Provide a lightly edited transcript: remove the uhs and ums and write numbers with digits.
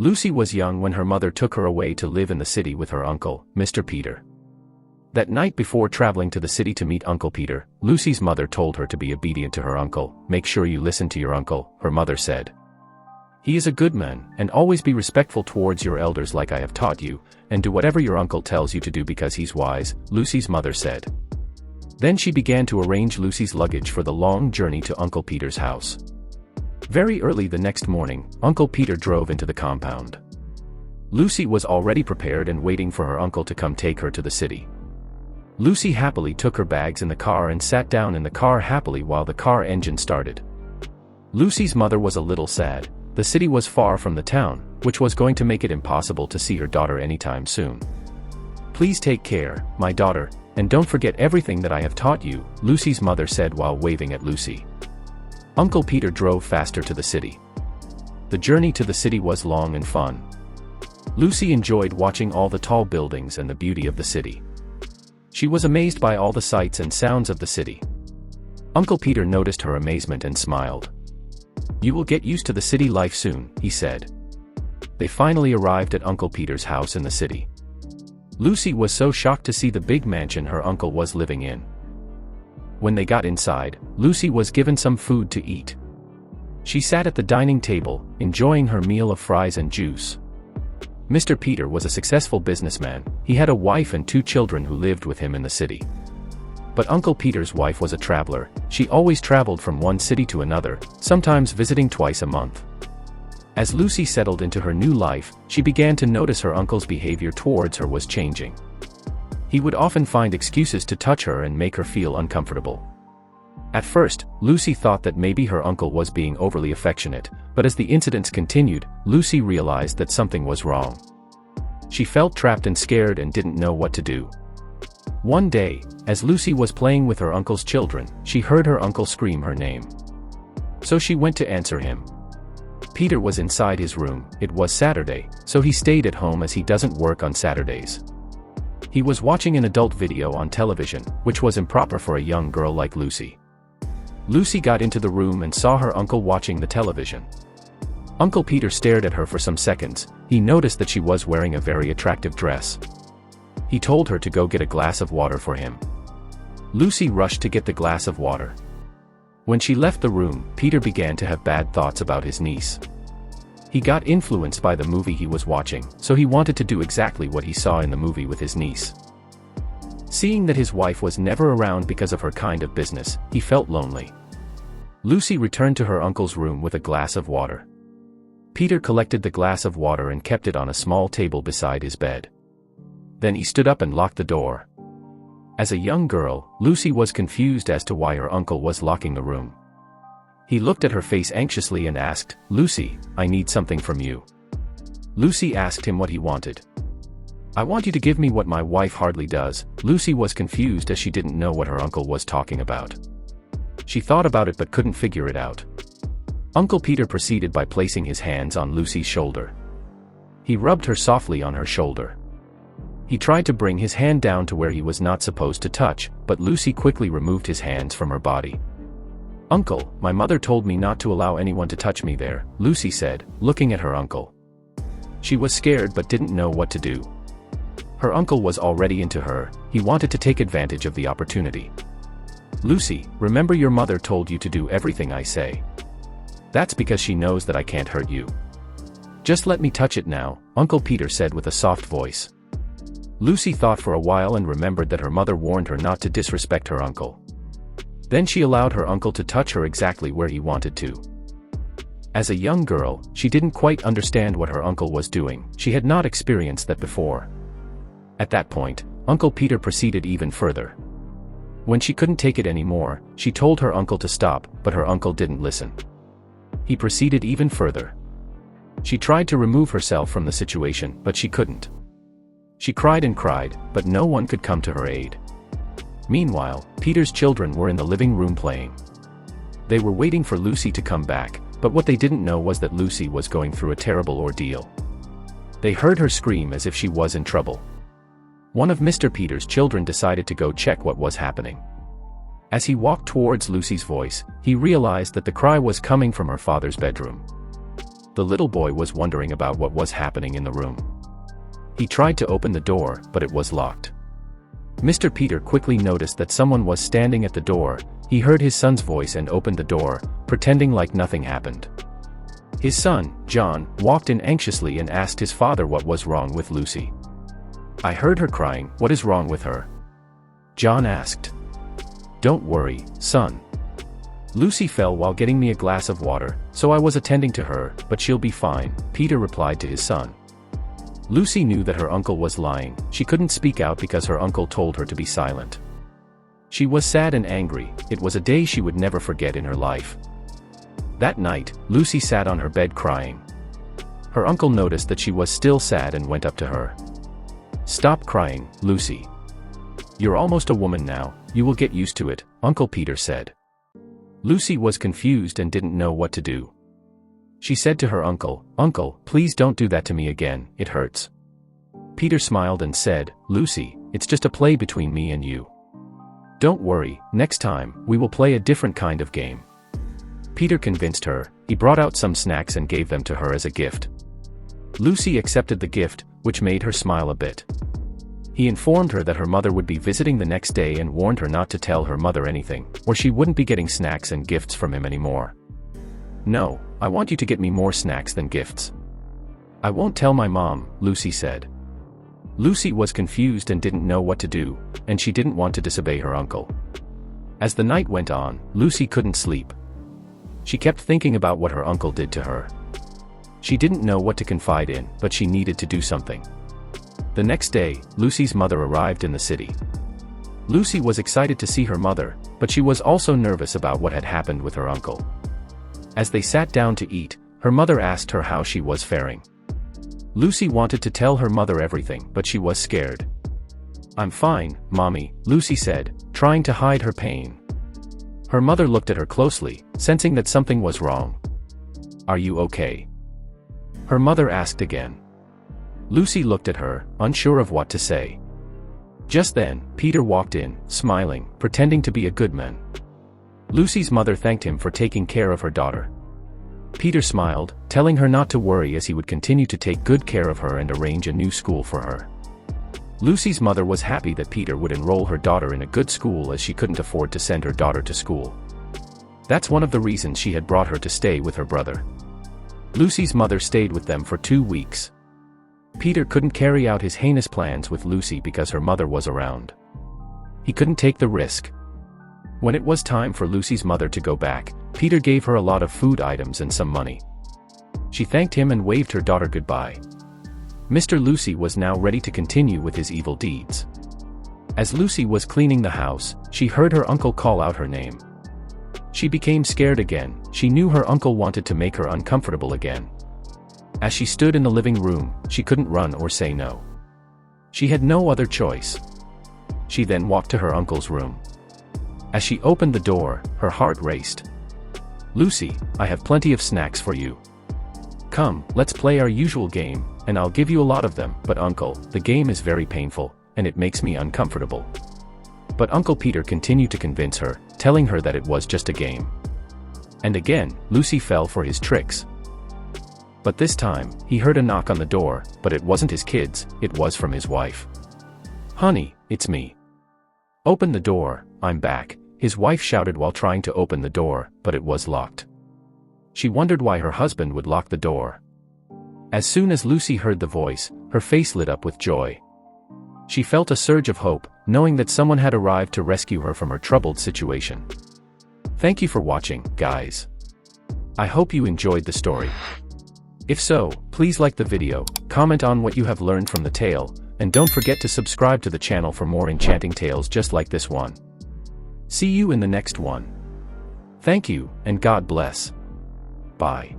Lucy was young when her mother took her away to live in the city with her uncle, Mr. Peter. That night before traveling to the city to meet Uncle Peter, Lucy's mother told her to be obedient to her uncle. "Make sure you listen to your uncle," her mother said. "He is a good man, and always be respectful towards your elders like I have taught you, and do whatever your uncle tells you to do because he's wise," Lucy's mother said. Then she began to arrange Lucy's luggage for the long journey to Uncle Peter's house. Very early the next morning, Uncle Peter drove into the compound. Lucy was already prepared and waiting for her uncle to come take her to the city. Lucy happily took her bags in the car and sat down in the car happily while the car engine started. Lucy's mother was a little sad. The city was far from the town, which was going to make it impossible to see her daughter anytime soon. "Please take care, my daughter, and don't forget everything that I have taught you," Lucy's mother said while waving at Lucy. Uncle Peter drove faster to the city. The journey to the city was long and fun. Lucy enjoyed watching all the tall buildings and the beauty of the city. She was amazed by all the sights and sounds of the city. Uncle Peter noticed her amazement and smiled. "You will get used to the city life soon," he said. They finally arrived at Uncle Peter's house in the city. Lucy was so shocked to see the big mansion her uncle was living in. When they got inside, Lucy was given some food to eat. She sat at the dining table, enjoying her meal of fries and juice. Mr. Peter was a successful businessman. He had a wife and 2 children who lived with him in the city. But Uncle Peter's wife was a traveler. She always traveled from one city to another, sometimes visiting twice a month. As Lucy settled into her new life, she began to notice her uncle's behavior towards her was changing. He would often find excuses to touch her and make her feel uncomfortable. At first, Lucy thought that maybe her uncle was being overly affectionate, but as the incidents continued, Lucy realized that something was wrong. She felt trapped and scared and didn't know what to do. One day, as Lucy was playing with her uncle's children, she heard her uncle scream her name. So she went to answer him. Peter was inside his room. It was Saturday, so he stayed at home as he doesn't work on Saturdays. He was watching an adult video on television, which was improper for a young girl like Lucy. Lucy got into the room and saw her uncle watching the television. Uncle Peter stared at her for some seconds. He noticed that she was wearing a very attractive dress. He told her to go get a glass of water for him. Lucy rushed to get the glass of water. When she left the room, Peter began to have bad thoughts about his niece. He got influenced by the movie he was watching, so he wanted to do exactly what he saw in the movie with his niece. Seeing that his wife was never around because of her kind of business, he felt lonely. Lucy returned to her uncle's room with a glass of water. Peter collected the glass of water and kept it on a small table beside his bed. Then he stood up and locked the door. As a young girl, Lucy was confused as to why her uncle was locking the room. He looked at her face anxiously and asked, "Lucy, I need something from you." Lucy asked him what he wanted. "I want you to give me what my wife hardly does." Lucy was confused as she didn't know what her uncle was talking about. She thought about it but couldn't figure it out. Uncle Peter proceeded by placing his hands on Lucy's shoulder. He rubbed her softly on her shoulder. He tried to bring his hand down to where he was not supposed to touch, but Lucy quickly removed his hands from her body. "Uncle, my mother told me not to allow anyone to touch me there," Lucy said, looking at her uncle. She was scared but didn't know what to do. Her uncle was already into her. He wanted to take advantage of the opportunity. "Lucy, remember your mother told you to do everything I say. That's because she knows that I can't hurt you. Just let me touch it now," Uncle Peter said with a soft voice. Lucy thought for a while and remembered that her mother warned her not to disrespect her uncle. Then she allowed her uncle to touch her exactly where he wanted to. As a young girl, she didn't quite understand what her uncle was doing. She had not experienced that before. At that point, Uncle Peter proceeded even further. When she couldn't take it anymore, she told her uncle to stop, but her uncle didn't listen. He proceeded even further. She tried to remove herself from the situation, but she couldn't. She cried and cried, but no one could come to her aid. Meanwhile, Peter's children were in the living room playing. They were waiting for Lucy to come back, but what they didn't know was that Lucy was going through a terrible ordeal. They heard her scream as if she was in trouble. One of Mr. Peter's children decided to go check what was happening. As he walked towards Lucy's voice, he realized that the cry was coming from her father's bedroom. the little boy was wondering about what was happening in the room. He tried to open the door, but it was locked. Mr. Peter quickly noticed that someone was standing at the door. He heard his son's voice and opened the door, pretending like nothing happened. His son, John, walked in anxiously and asked his father what was wrong with Lucy. "I heard her crying. What is wrong with her?" John asked. "Don't worry, son. Lucy fell while getting me a glass of water, so I was attending to her, but she'll be fine," Peter replied to his son. Lucy knew that her uncle was lying. She couldn't speak out because her uncle told her to be silent. She was sad and angry. It was a day she would never forget in her life. That night, Lucy sat on her bed crying. Her uncle noticed that she was still sad and went up to her. "Stop crying, Lucy. You're almost a woman now, you will get used to it," Uncle Peter said. Lucy was confused and didn't know what to do. She said to her uncle, "Uncle, please don't do that to me again, it hurts." Peter smiled and said, "Lucy, it's just a play between me and you. Don't worry, next time, we will play a different kind of game." Peter convinced her. He brought out some snacks and gave them to her as a gift. Lucy accepted the gift, which made her smile a bit. He informed her that her mother would be visiting the next day and warned her not to tell her mother anything, or she wouldn't be getting snacks and gifts from him anymore. "No, I want you to get me more snacks than gifts." "I won't tell my mom," Lucy said. Lucy was confused and didn't know what to do, and she didn't want to disobey her uncle. As the night went on, Lucy couldn't sleep. She kept thinking about what her uncle did to her. She didn't know what to confide in, but she needed to do something. The next day, Lucy's mother arrived in the city. Lucy was excited to see her mother, but she was also nervous about what had happened with her uncle. As they sat down to eat, her mother asked her how she was faring. Lucy wanted to tell her mother everything, but she was scared. "I'm fine, Mommy," Lucy said, trying to hide her pain. Her mother looked at her closely, sensing that something was wrong. "Are you okay?" her mother asked again. Lucy looked at her, unsure of what to say. Just then, Peter walked in, smiling, pretending to be a good man. Lucy's mother thanked him for taking care of her daughter. Peter smiled, telling her not to worry as he would continue to take good care of her and arrange a new school for her. Lucy's mother was happy that Peter would enroll her daughter in a good school as she couldn't afford to send her daughter to school. That's one of the reasons she had brought her to stay with her brother. Lucy's mother stayed with them for 2 weeks. Peter couldn't carry out his heinous plans with Lucy because her mother was around. He couldn't take the risk. When it was time for Lucy's mother to go back, Peter gave her a lot of food items and some money. She thanked him and waved her daughter goodbye. Mr. Lucy was now ready to continue with his evil deeds. As Lucy was cleaning the house, she heard her uncle call out her name. She became scared again. She knew her uncle wanted to make her uncomfortable again. As she stood in the living room, she couldn't run or say no. She had no other choice. She then walked to her uncle's room. As she opened the door, her heart raced. "Lucy, I have plenty of snacks for you. Come, let's play our usual game, and I'll give you a lot of them." "But Uncle, the game is very painful, and it makes me uncomfortable." But Uncle Peter continued to convince her, telling her that it was just a game. And again, Lucy fell for his tricks. But this time, he heard a knock on the door, but it wasn't his kids, it was from his wife. "Honey, it's me. Open the door, I'm back," his wife shouted while trying to open the door, but it was locked. She wondered why her husband would lock the door. As soon as Lucy heard the voice, her face lit up with joy. She felt a surge of hope, knowing that someone had arrived to rescue her from her troubled situation. Thank you for watching, guys. I hope you enjoyed the story. If so, please like the video, comment on what you have learned from the tale, and don't forget to subscribe to the channel for more enchanting tales just like this one. See you in the next one. Thank you, and God bless. Bye.